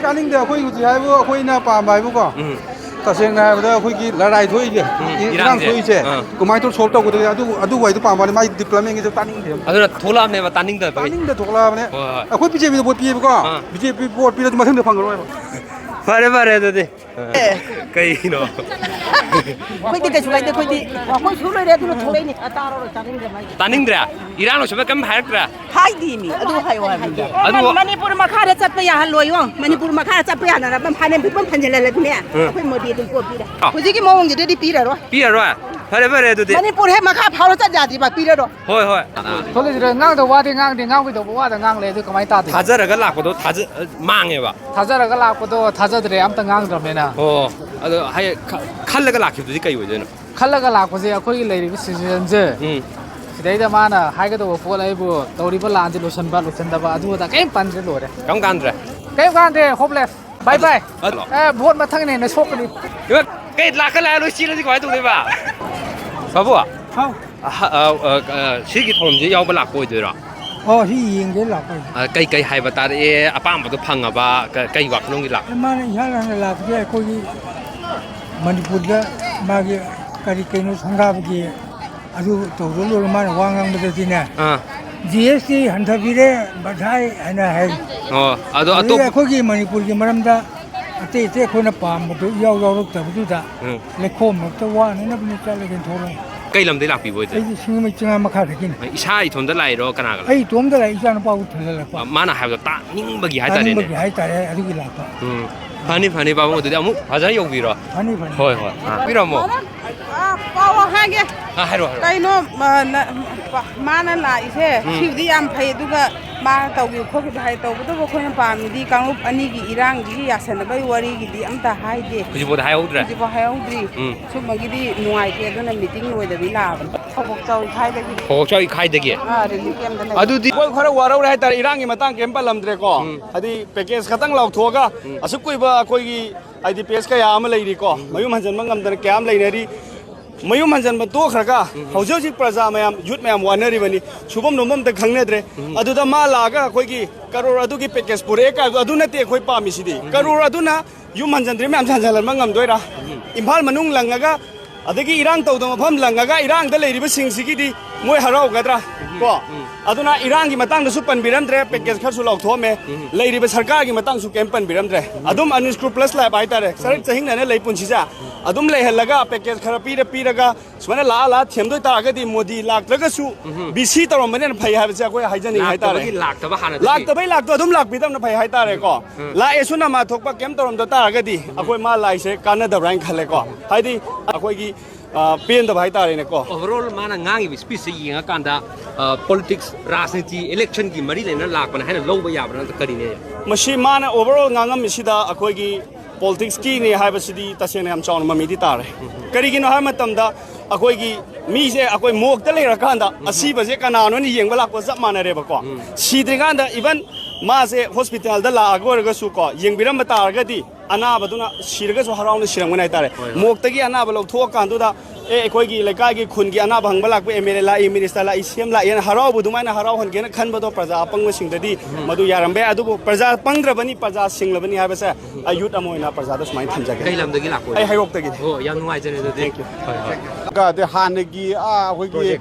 ꯇꯥꯅꯤꯡꯗꯦ ꯑꯩꯈꯣꯏ ꯍꯧꯖꯤꯛ ꯍꯥꯏꯕꯨ ꯑꯩꯈꯣꯏꯅ ꯄꯥꯝꯕ ꯍꯥꯏꯕꯨꯀꯣ ꯇꯁꯦꯡꯅ ꯍꯥꯏꯕꯗ ꯑꯩꯈꯣꯏꯒꯤ ꯂꯔꯥꯏ ꯊꯣꯛꯏꯁꯦ ꯏꯔꯥꯡ ꯊꯣꯛꯏꯁꯦ ꯀꯃꯥꯏꯅ ꯇꯧ ꯁꯣꯜꯕ ꯇꯧꯒꯗꯒꯦ ꯑꯗꯨ ꯋꯥꯏꯗꯣ ꯄꯥꯝꯕꯅꯤ ꯃꯥꯒꯤ ꯗꯤꯕ꯭ꯂꯞꯃꯦꯟꯒꯤꯁꯨ ꯇꯥꯅꯤꯡꯗꯦ ꯑꯗꯨꯅ ꯊꯣꯛꯂꯛꯑꯕꯅꯦꯕ ꯇꯥꯅꯤꯡꯗꯕꯒꯤ ꯇꯥꯅꯤꯡꯗ ꯊꯣꯛꯂꯛꯑꯕꯅꯦ ꯑꯩꯈꯣꯏ ꯕꯤꯖꯦꯄꯤꯗ ꯚꯣꯠ ꯄꯤꯌꯦꯕꯀꯣ ꯕꯤꯖꯦꯄꯤ ꯚꯣꯠ ꯄꯤꯔꯗꯤ ꯃꯊꯪꯗ ꯐꯪꯉꯔꯣꯏꯕ ꯐꯔꯦ ꯐꯔꯦ ꯑꯗꯨꯗꯤ ꯀꯩꯅꯣ ꯑꯩꯈꯣꯏꯗꯤ ꯀꯩꯁꯨ ꯀꯥꯏꯗꯦ ꯑꯩꯈꯣꯏ ꯁꯨ ꯂꯣꯏꯔꯦ ꯑꯗꯨꯅ ꯊꯣꯛꯂꯛꯏꯅꯤ ꯇꯥꯔꯔꯣꯏ ꯇꯥꯅꯤꯡꯗ꯭ꯔꯦ ꯏꯔꯥꯡ ꯂꯣꯏꯁꯟꯕ ꯀꯩꯝ ꯍꯥꯏꯔꯛꯇ꯭ꯔꯦ ꯍꯥꯏꯗꯤꯃꯤ ꯑꯗꯨ ꯍꯥꯏꯌꯣ ꯍꯥꯏꯕꯅꯤ ꯃꯅꯤꯄꯨꯔ ꯃꯈꯥꯗ ꯆꯠꯄ ꯌꯥꯍꯜꯂꯣꯏꯌꯣ ꯃꯅꯤꯄꯨꯔ ꯃꯈꯥꯗ ꯆꯠꯄ ꯌꯥꯅꯔꯕ ꯐꯥꯏꯅꯥꯟꯁ ꯐꯟꯖꯤꯜꯍꯜꯂꯗꯤꯅꯦ ꯑꯩꯈꯣꯏ ꯃꯣꯗꯤ ꯑꯗꯨꯝ ꯄꯣꯠ ꯄꯤꯔꯦ ꯍꯧꯖꯤꯛꯀꯤ ꯃꯑꯣꯡꯁꯤꯗꯗꯤ ꯄꯤꯔꯔꯣꯏ ꯐꯔꯦ ꯐꯔꯦ ꯑꯗꯨꯗꯤ ꯃꯅꯤꯄꯨꯔ ꯍꯦꯛ ꯃꯈꯥ ꯐꯥꯎꯔ ꯆꯠ ꯌꯥꯗ꯭ꯔꯤꯕ ꯄꯤꯔꯔꯣꯏ ꯍꯣꯏ ꯊꯣꯛꯂꯛꯏꯁꯤꯗ ꯉꯥꯡꯗꯕ ꯋꯥꯗꯤ ꯉꯥꯡꯗꯦ ꯉꯥꯡꯒꯗꯧꯕ ꯋꯥꯗ ꯉꯥꯡꯂꯦ ꯑꯗꯨ ꯀꯃꯥꯏꯅ ꯇꯥꯗꯦ ꯊꯥꯖꯔꯒ ꯂꯥꯛꯄꯗꯣ ꯃꯥꯡꯉꯦꯕ ꯊꯥꯖꯔꯒ ꯂꯥꯛꯄꯗꯣ ꯊꯥꯖꯗ꯭ꯔꯦ ꯑꯝꯇ ꯉꯥꯡꯗ꯭ꯔꯕꯅꯤꯅ ꯑꯣ ꯑꯗꯣ ꯈꯜꯂꯒ ꯂꯥꯛꯈꯤꯕꯗꯨꯗꯤ ꯀꯩ ꯑꯣꯏꯗꯣꯏꯅꯣ ꯈꯜꯂꯒ ꯂꯥꯛꯄꯁꯦ ꯑꯩꯈꯣꯏꯒꯤ ꯂꯩꯔꯤꯕ ꯁꯤꯆꯨꯋꯦꯁꯟꯁꯦ ꯁꯤꯗꯩꯗ ꯃꯥꯅ ꯍꯥꯏꯒꯗꯧꯕ ꯄꯣꯠ ꯑꯩꯕꯨ ꯇꯧꯔꯤꯕ ꯂꯥꯟꯁꯦ ꯂꯣꯏꯁꯤꯟꯗꯕ ꯑꯗꯨꯗ ꯀꯔꯤꯝ ꯄꯟꯗ꯭ꯔꯦ ꯂꯣꯏꯔꯦ ꯀꯔꯝ ꯀꯥꯟꯗ꯭ꯔꯦ ꯀꯔꯤꯝ ꯀꯥꯟꯗꯦ ꯍꯣꯞꯂꯦꯁ ꯕꯥꯏ ꯕꯥꯏ ꯚꯣꯠ ꯃꯊꯪꯅ ꯍꯦꯟꯅ ꯁꯣꯛꯀꯅꯤ ꯀꯩ ꯂꯥꯛꯀ ꯂꯣꯏ ꯆꯦꯜꯂꯗꯤ ꯀꯃꯥꯏꯅ ꯇꯧꯗꯣꯏꯕ ꯕꯥꯕꯨ ꯁꯤꯒꯤ ꯊꯧꯔꯝꯁꯦ ꯌꯥꯎꯕ ꯂꯥꯛꯄ ꯑꯣꯏꯗꯣꯏꯔꯣ ꯁꯤ ꯌꯦꯡꯒꯦ ꯂꯥꯛꯄ ꯀꯩ ꯍꯥꯏꯕ ꯇꯥꯔꯛꯑꯦ ꯑꯄꯥꯝꯕꯗꯣ ꯐꯪꯉꯕ ꯀꯩ ꯋꯥꯈꯜꯂꯣꯟꯒꯤ ꯂꯥꯛꯄ ꯃꯥꯅ ꯏꯍꯥꯟ ꯍꯥꯟꯅ ꯂꯥꯛꯄꯁꯦ ꯑꯩꯈꯣꯏꯒꯤ ꯃꯅꯤꯄꯨꯔꯗ ꯃꯥꯒꯤ ꯀꯩꯅꯣ ꯁꯪꯒꯥꯕꯒꯤ ꯑꯗꯨ ꯇꯧꯗ ꯂꯣꯏꯔ ꯃꯥꯅ ꯋꯥ ꯉꯥꯡꯕꯗꯗꯤꯅꯦ GST ꯍꯟꯊꯕꯤꯔꯦ ꯕꯙꯥꯏ ꯍꯥꯏꯅ ꯍꯥꯏ ꯑꯗꯨꯗꯤ ꯑꯩꯈꯣꯏꯒꯤ ꯃꯅꯤꯄꯨꯔꯒꯤ ꯃꯔꯝꯗ ꯑꯇꯩ ꯑꯩꯈꯣꯏꯅ ꯄꯥꯝꯕꯗꯨ ꯌꯥꯎꯔꯛꯇꯕꯗꯨꯗ ꯂꯩꯈꯣꯝꯃꯛꯇ ꯋꯥꯅꯅꯕꯅꯤ ꯆꯠꯂꯒꯦꯅ ꯊꯣꯛꯂꯛꯑꯦ ꯀꯩ ꯂꯝꯗꯩ ꯂꯥꯛꯄꯤꯕ ꯑꯣꯏꯗꯣꯏ ꯑꯩꯗꯤ ꯁꯤꯡꯖꯃꯩ ꯆꯤꯡꯉꯥ ꯃꯈꯥꯗꯒꯤꯅꯤ ꯏꯁꯥ ꯏꯊꯣꯝꯗ ꯂꯥꯛꯏꯔꯣ ꯀꯅꯥꯒ ꯑꯩ ꯏꯇꯣꯝꯗ ꯂꯥꯛꯏ ꯏꯆꯥ ꯅꯨꯄꯥꯕꯨ ꯊꯤꯜꯍꯜꯂꯛꯄ ꯃꯥꯅ ꯍꯥꯏꯕꯗꯣ ꯇꯥꯅꯤꯡꯕꯒꯤ ꯍꯥꯏꯇꯥꯔꯦ ꯑꯗꯨꯒꯤ ꯂꯥꯛꯄ ꯐꯅꯤ ꯄꯥꯕꯨꯡ ꯑꯗꯨꯗꯤ ꯑꯃꯨꯛ ꯐꯖꯅ ꯌꯧꯕꯤꯔꯣ ꯐꯅꯤ ꯍꯣꯏ ꯄꯤꯔꯝꯃꯣ ꯄꯥꯎ ꯍꯥꯏꯒꯦ ꯍꯥꯏꯔꯣ ꯀꯩꯅꯣ ꯃꯥꯅ ꯂꯥꯛꯏꯁꯦ ꯁꯤꯕꯨꯗꯤ ꯌꯥꯝ ꯐꯩ ꯑꯗꯨꯒ ꯃꯥꯅ ꯇꯧꯈꯤꯕ ꯈꯣꯠꯈꯤꯕ ꯍꯥꯏ ꯇꯧꯕꯇꯕꯨ ꯑꯩꯈꯣꯏꯅ ꯄꯥꯝꯃꯤꯗꯤ ꯀꯥꯡꯂꯨꯞ ꯑꯅꯤꯒꯤ ꯏꯔꯥꯡꯒꯤ ꯌꯥꯁꯟꯅꯕꯒꯤ ꯋꯥꯔꯤꯒꯤꯗꯤ ꯑꯝꯇ ꯍꯥꯏꯗꯦ ꯍꯧꯖꯤꯛꯐꯥꯎ ꯍꯥꯏꯍꯧꯗ꯭ꯔꯤ ꯁꯨꯝꯕꯒꯤꯗꯤ ꯅꯨꯡꯉꯥꯏꯇꯦ ꯑꯗꯨꯅ ꯃꯤꯇꯤꯡ ꯂꯣꯏꯗꯕꯤ ꯂꯥꯛꯑꯕꯅꯤ ꯐꯧꯕꯣꯛꯆꯥꯎ ꯏꯈꯥꯏꯗꯒꯤ ꯑꯗꯨꯗꯤ ꯑꯩꯈꯣꯏ ꯈꯔ ꯋꯥꯔꯧꯔꯦ ꯍꯥꯏꯇꯥꯔꯦ ꯏꯔꯥꯡꯒꯤ ꯃꯇꯥꯡ ꯀꯩꯝ ꯄꯜꯂꯝꯗ꯭ꯔꯦꯀꯣ ꯍꯥꯏꯗꯤ ꯄꯦꯀꯦꯖ ꯈꯛꯇꯪ ꯂꯥꯎꯊꯣꯛꯑꯒ ꯑꯁꯨꯛ ꯀꯨꯏꯕ ꯑꯩꯈꯣꯏꯒꯤ ꯍꯥꯏꯗꯤ ꯄꯦꯁ ꯀꯌꯥ ꯑꯃ ꯂꯩꯔꯤꯀꯣ ꯃꯌꯨꯝ ꯍꯟꯖꯤꯟꯕ ꯉꯝꯗꯅ ꯀꯌꯥ ꯑꯃ ꯂꯩꯅꯔꯤ ꯃꯌꯨꯝ ꯍꯟꯖꯤꯟꯕ ꯇꯣꯛꯈ꯭ꯔꯒ ꯍꯧꯖꯤꯛ ꯄ꯭ꯔꯖꯥ ꯃꯌꯥꯝ ꯌꯨꯠ ꯃꯌꯥꯝ ꯋꯥꯅꯔꯤꯕꯅꯤ ꯁꯨꯐꯝ ꯅꯣꯝꯐꯝ ꯑꯝꯇ ꯈꯪꯅꯗ꯭ꯔꯦ ꯑꯗꯨꯗ ꯃꯥ ꯂꯥꯛꯑꯒ ꯑꯩꯈꯣꯏꯒꯤ ꯀꯔꯣꯔ ꯑꯗꯨꯒꯤ ꯄꯦꯀꯦꯖ ꯄꯨꯔꯛꯑꯦ ꯀꯥꯏꯗꯣ ꯑꯗꯨ ꯅꯠꯇꯦ ꯑꯩꯈꯣꯏ ꯄꯥꯝꯃꯤꯁꯤꯗꯤ ꯀꯔꯣꯔ ꯑꯗꯨꯅ ꯌꯨꯝ ꯍꯟꯖꯤꯟꯗ꯭ꯔꯤ ꯃꯌꯥꯝꯁꯦ ꯍꯟꯖꯤꯜꯍꯟꯕ ꯉꯝꯗꯣꯏꯔꯥ ꯏꯝꯐꯥꯜ ꯃꯅꯨꯡ ꯂꯪꯉꯒ ꯑꯗꯒꯤ ꯏꯔꯥꯡ ꯇꯧꯗꯕ ꯃꯐꯝ ꯂꯪꯉꯒ ꯏꯔꯥꯡꯗ ꯂꯩꯔꯤꯕꯁꯤꯡꯁꯤꯒꯤꯗꯤ ꯃꯣꯏ ꯍꯔꯥꯎꯒꯗ꯭ꯔꯥ ꯀꯣ ꯑꯗꯨꯅ ꯏꯔꯥꯡꯒꯤ ꯃꯇꯥꯡꯗꯁꯨ ꯄꯟꯕꯤꯔꯝꯗ꯭ರೆ ꯄꯦꯀꯦꯖ ꯈꯔꯁꯨ ꯂꯥꯎꯊꯣꯛꯑꯝꯃꯦ ꯂꯩꯔꯤꯕ ꯁꯔꯀꯥꯔꯒꯤ ꯃꯇꯥꯡꯁꯨ ꯀꯩꯝ ꯄꯟꯕꯤꯔꯝꯗ꯭रे ꯑꯗꯨꯝ ꯑꯟꯏꯁꯀ꯭ꯔꯨꯄ꯭ꯂꯁ ꯂꯥꯏꯕ ꯍꯥꯏꯇꯥꯔꯦ ꯁꯔꯛ ꯆꯍꯤꯡꯅꯅ ꯂꯩ ꯄꯨꯟꯁꯤꯁꯦ ꯑꯗꯨꯝ ꯂꯩꯍꯜꯂꯒ ꯄꯦꯀꯦꯖ ꯈꯔ ꯄꯤꯔꯒ ꯁꯨꯃꯥꯏꯅ ꯂꯥꯛꯑ ꯊꯦꯝꯗꯣꯏ ꯇꯥꯔꯒꯗꯤ ꯃꯣꯗꯤ ꯂꯥꯛꯇ꯭ꯔꯒꯁꯨ BC ꯇꯧꯔꯝꯕꯅꯦꯅ ꯐꯩ ꯍꯥꯏꯕꯁꯦ ꯑꯩꯈꯣꯏ ꯍꯥꯏꯖꯅꯤꯡꯉꯤ ꯍꯥꯏꯇꯥꯔꯦ ꯂꯥꯛꯇꯕꯩ ꯑꯗꯨꯝ ꯂꯥꯛꯄꯤꯗꯕꯅ ꯐꯩ ꯍꯥꯏꯇꯥꯔꯦꯀꯣ ꯂꯥꯛꯑꯦꯁꯨ ꯅꯃꯥ ꯊꯣꯛꯄ ꯀꯩꯝ ꯇꯧꯔꯝꯗ ꯇꯥꯔꯒꯗꯤ ꯑꯩꯈꯣꯏ ꯃꯥ ꯂꯥꯛꯏꯁꯦ ꯀꯥꯟꯅꯗꯕ꯭ꯔꯥ ꯍꯥꯏꯅ ꯈꯜꯂꯦꯀꯣ ꯍꯥꯏꯗꯤ ꯑꯩꯈꯣꯏꯒꯤ ꯄꯦꯟꯗꯕ ꯍꯥꯏꯇꯥꯔꯦꯅꯦꯀꯣ ओवरऑल माना ngangi speech se yinga kanda politics राजनीति election की मरी लेना लाकपन है लौबा याबना करिने मशी माना overall ngangam misida akoigi politics ki ne haibasidi tasena yam chawn mamidi tare karigino ha matamda akoigi mi se akoi mok ta leira kanda asiba je kanano ni yengba lakko zap manare ba ko sidringanda even ma se hospital da la agorga su ko yengbiram ba targadi anabaduna sirgasu harauna sirangana tare moktagi anaba lok thok kanduda ꯑꯩꯈꯣꯏꯒꯤ ꯂꯩꯀꯥꯏꯒꯤ ꯈꯨꯟꯒꯤ ꯑꯅꯥꯕ ꯍꯪꯕ ꯂꯥꯛꯄ MLA ꯂꯥꯛꯏ minister ꯂꯥꯛꯏ CM ꯂꯥꯛꯏꯅ ꯍꯔꯥꯎꯕ ꯑꯗꯨꯃꯥꯏꯅ ꯍꯔꯥꯎꯍꯟꯒꯦꯅ ꯈꯟꯕꯗꯣ ꯄ꯭ꯔꯖꯥ ꯑꯄꯪꯕꯁꯤꯡꯗꯗꯤ ꯃꯗꯨ ꯌꯥꯔꯝꯕ ꯌꯥꯏ ꯑꯗꯨꯕꯨ ꯄ꯭ꯔꯖꯥ ꯄꯪꯗ꯭ꯔꯕꯅꯤ ꯄ꯭ꯔꯖꯥ ꯁꯤꯡꯂꯕꯅꯤ ꯍꯥꯏꯕꯁꯦ ꯑꯩ ꯌꯨꯠ ꯑꯃ ꯑꯣꯏꯅ ꯄ꯭ꯔꯖꯥꯗ ꯁꯨꯃꯥꯏꯅ ꯊꯝꯖꯒꯦ ꯀꯩ ꯂꯝꯗꯒꯤ ꯂꯥꯛꯄ ꯑꯩ ꯍꯩꯔꯣꯛꯇꯒꯤ ꯌꯥꯝ ꯅꯨꯡꯉꯥꯏꯖꯔꯦ ꯑꯗꯨꯗꯤ ꯍꯣꯏ ꯍꯥꯟꯅꯒꯤ ꯑꯩꯈꯣꯏꯒꯤ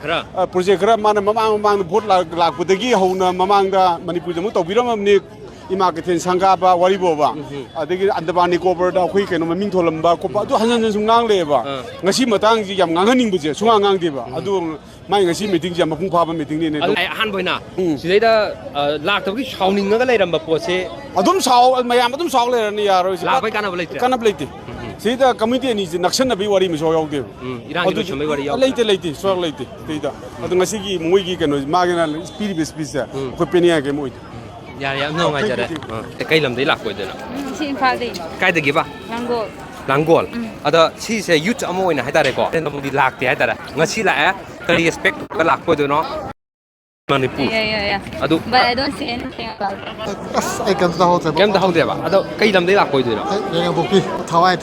ꯄ꯭ꯔꯣꯖꯦꯛ ꯈꯔ ꯃꯥꯅ ꯃꯃꯥꯡꯗ ꯚꯣꯠ ꯂꯥꯛꯄꯗꯒꯤ ꯍꯧꯅ ꯃꯃꯥꯡꯗ ꯃꯅꯤꯄꯨꯔꯗ ꯑꯃꯨꯛ ꯇꯧꯕꯤꯔꯝꯃꯕꯅꯤ ꯏꯃꯥ ꯀꯩꯊꯦꯜ ꯁꯪꯒꯥꯕ ꯋꯥꯔꯤꯕꯣꯕ ꯑꯗꯒꯤ ꯑꯟꯗꯃꯥꯟ ꯅꯤꯀꯣꯕꯔꯗ ꯑꯩꯈꯣꯏ ꯀꯩꯅꯣ ꯃꯃꯤꯡ ꯊꯣꯜꯂꯝꯕ ꯈꯣꯠꯄ ꯑꯗꯨ ꯍꯟꯖꯟ ꯍꯟꯖꯟ ꯁꯨꯝ ꯉꯥꯡꯂꯛꯑꯦꯕ ꯉꯁꯤ ꯃꯇꯥꯡꯁꯤ ꯌꯥꯝ ꯉꯥꯡꯍꯟꯅꯤꯡꯕꯁꯦ ꯁꯨꯡꯉꯥꯡ ꯉꯥꯡꯗꯦꯕ ꯑꯗꯨ ꯃꯥꯏ ꯉꯁꯤ ꯃꯤꯇꯤꯡꯁꯦ ꯌꯥꯝ ꯃꯄꯨꯡ ꯐꯥꯕ ꯃꯤꯇꯤꯡꯅꯤꯅꯦ ꯑꯍꯥꯟꯕ ꯑꯣꯏꯅ ꯁꯤꯗꯩꯗ ꯂꯥꯛꯇꯕꯒꯤ ꯁꯥꯎꯅꯤꯡꯉꯒ ꯂꯩꯔꯝꯕ ꯄꯣꯠꯁꯦ ꯑꯗꯨꯝ ꯃꯌꯥꯝ ꯑꯗꯨꯝ ꯁꯥꯎ ꯂꯩꯔꯅꯤ ꯌꯥꯔꯣꯏ ꯂꯥꯛꯄꯩ ꯀꯥꯟꯅꯕ ꯂꯩꯇꯦ ꯁꯤꯗ ꯀꯝꯃ꯭ꯌꯨꯅꯤꯇꯤ ꯑꯅꯤꯁꯦ ꯅꯛꯁꯟꯅꯕꯒꯤ ꯋꯥꯔꯤ ꯑꯃꯁꯨ ꯌꯥꯎꯗꯦꯕ ꯏꯔꯥꯡꯒꯤ ꯂꯣꯏꯁꯟꯕꯒꯤ ꯋꯥꯔꯤ ꯌꯥꯎꯗꯦ ꯂꯩꯇꯦ ꯁꯨꯡꯌꯥꯎ ꯂꯩꯇꯦ ꯁꯤꯗ ꯑꯗꯣ ꯉꯁꯤꯒꯤ ꯃꯣꯏꯒꯤ ꯀꯩꯅꯣ ꯃꯥꯒꯤꯅ ꯄꯤꯔꯤꯕ ꯁ꯭ꯄꯤꯆꯁꯦ ꯑꯩꯈꯣꯏ ꯄꯦꯅꯤꯡꯉꯥꯏ ꯀꯩꯝ ꯑꯣꯏꯗꯦ ꯌꯥꯔꯦ ꯌꯥꯝ ꯅꯨꯡꯉꯥꯏꯖꯔꯦ ꯀꯩ ꯂꯝꯗꯩ ꯂꯥꯛꯄ ꯑꯣꯏꯗꯣꯏꯅꯣ ꯁꯤ ꯏꯝꯐꯥꯜꯗꯩ ꯀꯥꯏꯗꯒꯤꯕ ꯂꯥꯡꯒꯣꯜ ꯑꯗ ꯁꯤꯁꯦ ꯌꯨꯠ ꯑꯃ ꯑꯣꯏꯅ ꯍꯥꯏꯇꯥꯔꯦꯀꯣ ꯅꯣꯡꯃꯗꯤ ꯂꯥꯛꯇꯦ ꯍꯥꯏꯇꯥꯔꯦ ꯉꯁꯤ ꯂꯥꯛꯑꯦ ꯀꯔꯤ ꯑꯦꯛꯁꯄꯦꯛ ꯇꯧꯔꯒ ꯂꯥꯛꯄ ꯑꯣꯏꯗꯣꯏꯅꯣ ꯃꯅꯤꯄꯨꯔ ꯑꯗꯨ but I don't see anything about it. ꯑꯩ ꯀꯩꯝꯇ ꯍꯧꯗꯦꯕ ꯑꯗꯣ ꯀꯩ ꯂꯝꯗꯩ ꯂꯥꯛꯄ ꯑꯣꯏꯗꯣꯏꯅꯣ ꯌꯦꯡꯉꯕꯣꯛꯄꯤ ꯊꯋꯥꯏ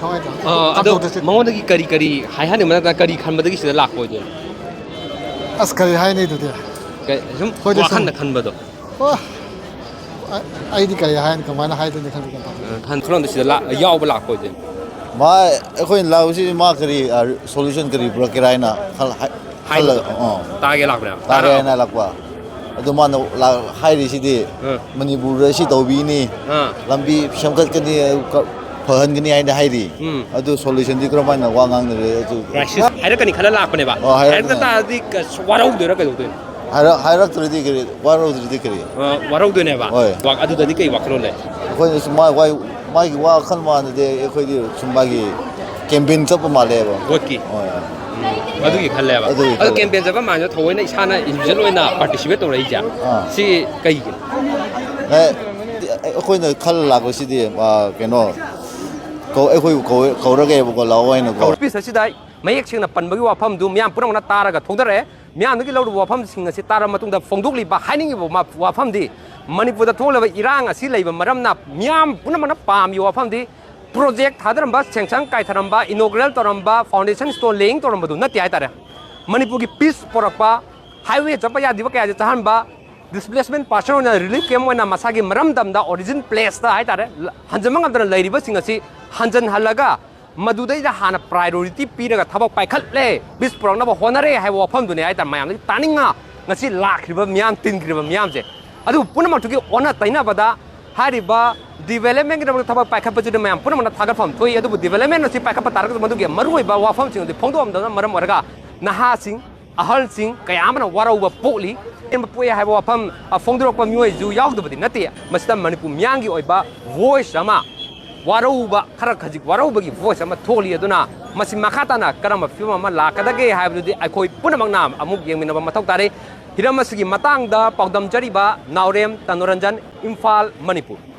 ꯑꯗꯣ ꯃꯉꯣꯟꯗꯒꯤ ꯀꯔꯤ ꯍꯥꯏꯍꯟꯅꯤꯡꯕ ꯅꯠꯇ꯭ꯔꯒ ꯀꯔꯤ ꯈꯟꯕꯗꯒꯤ ꯁꯤꯗ ꯂꯥꯛꯄ ꯑꯣꯏꯗꯣꯏꯅꯣ ꯑꯁ ꯀꯔꯤ ꯍꯥꯏꯅꯤ ꯑꯗꯨꯗꯤ ꯁꯨꯝ ꯋꯥꯈꯜꯗ ꯈꯟꯕꯗꯣ ꯑꯩꯗꯤ ꯀꯔꯤ ꯍꯥꯏꯅ ꯀꯃꯥꯏꯅ ꯍꯥꯏꯗꯣꯏꯅꯣ ꯈꯪꯗꯦ ꯍꯟ ꯈꯨꯂꯪꯗ ꯁꯤꯗ ꯌꯥꯎꯕ ꯂꯥꯛꯄꯁꯦ ꯃꯥ ꯑꯩꯈꯣꯏꯅ ꯂꯥꯛꯄꯁꯤ ꯃꯥ ꯀꯔꯤ ꯁꯣꯂꯨꯁꯟ ꯀꯔꯤ ꯄꯨꯔꯛꯀꯦꯔꯥ ꯍꯥꯏꯅ ꯇꯥꯒꯦ ꯂꯥꯛꯄꯅꯦ ꯇꯥꯒꯦ ꯍꯥꯏꯅ ꯂꯥꯛꯄ ꯑꯗꯨ ꯃꯥꯅ ꯍꯥꯏꯔꯤꯁꯤꯗꯤ ꯃꯅꯤꯄꯨꯔꯗ ꯁꯤ ꯇꯧꯕꯤꯅꯤ ꯂꯝꯕꯤ ꯁꯦꯝꯒꯠꯀꯅꯤ ꯐꯍꯟꯒꯅꯤ ꯍꯥꯏꯅ ꯍꯥꯏꯔꯤ ꯑꯗꯨ ꯁꯣꯂꯨꯁꯟꯗꯤ ꯀꯔꯝꯍꯥꯏꯅ ꯋꯥ ꯉꯥꯡꯅꯔꯦ ꯑꯗꯨ ꯀ꯭ꯔꯥꯏꯁꯤꯁ ꯍꯥꯏꯔꯛꯀꯅꯤ ꯈꯜꯂ ꯂꯥꯛꯄꯅꯦꯕ ꯍꯥꯏꯔꯛꯇ ꯇꯥꯔꯗꯤ ꯋꯥꯔꯧꯗꯣꯏꯔꯥ ꯀꯩꯗꯧꯗꯣꯏꯅꯣ ꯍꯥꯏꯔꯛꯇ꯭ꯔꯗꯤ ꯀꯔꯤ ꯋꯥꯔꯧꯗ꯭ꯔꯗꯤ ꯀꯔꯤ ꯋꯥꯔꯧꯗꯣꯏꯅꯦꯕ ꯍꯣꯏ ꯑꯗꯨꯗꯗꯤ ꯀꯩ ꯋꯥꯈꯜꯂꯣꯟ ꯂꯩ ꯑꯩꯈꯣꯏꯅ ꯁꯨꯝ ꯃꯥꯒꯤ ꯋꯥꯈꯜ ꯃꯥꯟꯅꯗꯤ ꯑꯩꯈꯣꯏꯗꯤ ꯁꯨꯝ ꯃꯥꯒꯤ ꯀꯦꯝꯄꯦꯟ ꯆꯠꯄ ꯃꯥꯜꯂꯦꯕ ꯚꯣꯠꯀꯤ ꯍꯣꯏ ꯑꯗꯨꯒꯤ ꯈꯜꯂꯦꯕ ꯑꯗꯣ ꯀꯦꯝꯄꯦꯟ ꯆꯠꯄ ꯃꯥꯟꯅ ꯊꯑꯣꯏꯅ ꯏꯁꯥꯅ ꯏꯟꯗꯤꯕꯤꯖꯨꯋꯦꯜ ꯑꯣꯏꯅ ꯄꯥꯔꯇꯤꯁꯤꯄꯦꯠ ꯇꯧꯔꯛꯏꯁꯦ ꯁꯤ ꯀꯩꯒꯤꯅꯣ ꯑꯩꯈꯣꯏꯅ ꯈꯜꯂ ꯂꯥꯛꯄꯁꯤꯗꯤ ꯀꯩꯅꯣ ꯑꯩꯈꯣꯏꯕꯨ ꯀꯧꯔꯒꯦꯕꯀꯣ ꯂꯥꯛꯑꯣ ꯍꯥꯏꯅꯀꯣ ꯄꯤꯁ ꯑꯁꯤꯗ ꯃꯌꯦꯛ ꯁꯦꯡꯅ ꯄꯟꯕꯒꯤ ꯋꯥꯐꯝꯗꯨ ꯃꯤꯌꯥꯝ ꯄꯨꯝꯅꯃꯛꯅ ꯇꯥꯔꯒ ꯊꯣꯛꯗꯔꯛꯑꯦ ꯃꯤꯌꯥꯝꯗꯒꯤ ꯂꯧꯔꯤꯕ ꯋꯥꯐꯝꯁꯤꯡ ꯑꯁꯤ ꯇꯥꯔꯕ ꯃꯇꯨꯡꯗ ꯐꯣꯡꯗꯣꯛꯂꯤꯕ ꯍꯥꯏꯅꯤꯡꯉꯤꯕ ꯋꯥꯐꯝꯗꯤ ꯃꯅꯤꯄꯨꯔꯗ ꯊꯣꯛꯂꯤꯕ ꯏꯔꯥꯡ ꯑꯁꯤ ꯂꯩꯕ ꯃꯔꯝꯅ ꯃꯤꯌꯥꯝ ꯄꯨꯝꯅꯃꯛꯅ ꯄꯥꯝꯃꯤꯕ ꯋꯥꯐꯝꯗꯤ ꯄ꯭ꯔꯣꯖꯦꯛ ꯊꯥꯗꯔꯝꯕ ꯁꯦꯡꯁꯟ ꯀꯥꯏꯊꯔꯝꯕ ꯏꯅꯣꯒ꯭ꯔꯦꯜ ꯇꯧꯔꯝꯕ ꯐꯥꯎꯟꯗꯦꯁꯟ ꯁ꯭ꯇꯣꯟ ꯂꯦꯌꯤꯡ ꯇꯧꯔꯝꯕꯗꯨ ꯅꯠꯇꯦ ꯍꯥꯏꯇꯥꯔꯦ ꯃꯅꯤꯄꯨꯔꯒꯤ ꯄꯤꯁ ꯄꯣꯔꯛꯄ ꯍꯥꯏꯋꯦ ꯆꯠꯄ ꯌꯥꯗ꯭ꯔꯤꯕ ꯀꯌꯥꯁꯦ ꯆꯠꯍꯟꯕ ꯗꯤꯁꯄ꯭ꯂꯦꯁꯃꯦꯟ ꯄꯥꯔꯁꯟ ꯑꯣꯏꯅ ꯔꯤꯂꯤꯐ ꯀꯦꯝ ꯑꯣꯏꯅ ꯃꯁꯥꯒꯤ ꯃꯔꯝꯗꯝꯗ ꯑꯣꯔꯤꯖꯤꯟ ꯄ꯭ꯂꯦꯁꯇ ꯍꯥꯏꯇꯥꯔꯦ ꯍꯟꯖꯟꯕ ꯉꯝꯗꯅ ꯂꯩꯔꯤꯕꯁꯤꯡ ꯑꯁꯤ ꯍꯟꯖꯟꯍꯜꯂꯒ ꯃꯗꯨꯗꯩꯗ ꯍꯥꯟꯅ ꯄ꯭ꯔꯥꯏꯌꯣꯔꯤꯇꯤ ꯄꯤꯔꯒ ꯊꯕꯛ ꯄꯥꯏꯈꯠꯂꯦ ꯄꯤꯁ ꯄꯨꯔꯛꯅꯕ ꯍꯣꯠꯅꯔꯦ ꯍꯥꯏꯕ ꯋꯥꯐꯝꯗꯨꯅꯦ ꯍꯥꯏꯇꯥꯔꯦ ꯃꯌꯥꯝꯗꯒꯤ ꯇꯥꯅꯤꯡꯉ ꯉꯁꯤ ꯂꯥꯛꯈ꯭ꯔꯤꯕ ꯃꯤꯌꯥꯝ ꯇꯤꯟꯈ꯭ꯔꯤꯕ ꯃꯤꯌꯥꯝꯁꯦ ꯑꯗꯨꯕꯨ ꯄꯨꯝꯅꯃꯛꯇꯨꯒꯤ ꯑꯣꯟꯅ ꯇꯩꯅꯕꯗ ꯍꯥꯏꯔꯤꯕ ꯗꯤꯕꯦꯂꯞꯃꯦꯟꯒꯤꯗꯃꯛꯇ ꯊꯕꯛ ꯄꯥꯏꯈꯠꯄꯁꯤꯗ ꯃꯌꯥꯝ ꯄꯨꯝꯅꯃꯛꯅ ꯊꯥꯒꯠꯐꯝ ꯊꯣꯛꯏ ꯑꯗꯨꯕꯨ ꯗꯤꯕꯦꯂꯞꯃꯦꯟ ꯑꯁꯤ ꯄꯥꯏꯈꯠꯄ ꯇꯥꯔꯒꯁꯨ ꯃꯗꯨꯒꯤ ꯃꯔꯨꯑꯣꯏꯕ ꯋꯥꯐꯝꯁꯤꯡ ꯑꯗꯨ ꯐꯣꯡꯗꯣꯛꯑꯝꯗꯕꯅ ꯃꯔꯝ ꯑꯣꯏꯔꯒ ꯅꯍꯥꯁꯤꯡ ꯑꯍꯜꯁꯤꯡ ꯀꯌꯥ ꯑꯃꯅ ꯋꯥꯔꯧꯕ ꯄꯣꯛꯂꯤ ꯄꯣꯛꯑꯦ ꯍꯥꯏꯕ ꯋꯥꯐꯝ ꯐꯣꯡꯗꯣꯔꯛꯄ ꯃꯤꯑꯣꯏꯁꯨ ꯌꯥꯎꯗꯕꯗꯤ ꯅꯠꯇꯦ ꯃꯁꯤꯗ ꯃꯅꯤꯄꯨꯔ ꯃꯤꯌꯥꯝꯒꯤ ꯑꯣꯏꯕ ꯚꯣꯏꯁ ꯑꯃ ꯋꯥꯔꯧꯕ ꯈꯔ ꯈꯖꯤꯛ ꯋꯥꯔꯧꯕꯒꯤ ꯚꯣꯏꯁ ꯑꯃ ꯊꯣꯛꯂꯤ ꯑꯗꯨꯅ ꯃꯁꯤ ꯃꯈꯥ ꯇꯥꯅ ꯀꯔꯝꯕ ꯐꯤꯕꯝ ꯑꯃ ꯂꯥꯛꯀꯗꯒꯦ ꯍꯥꯏꯕꯗꯨꯗꯤ ꯑꯩꯈꯣꯏ ꯄꯨꯝꯅꯃꯛꯅ ꯑꯃꯨꯛ ꯌꯦꯡꯃꯤꯟꯅꯕ ꯃꯊꯧ ꯇꯥꯔꯤ ꯍꯤꯔꯝ ꯑꯁꯤꯒꯤ ꯃꯇꯥꯡꯗ ꯄꯥꯎꯗꯝꯖꯔꯤꯕ ꯅꯥꯎꯔꯦꯝ ꯇꯅꯣꯔꯟꯖꯟ ꯏꯝꯐꯥꯜ ꯃꯅꯤꯄꯨꯔ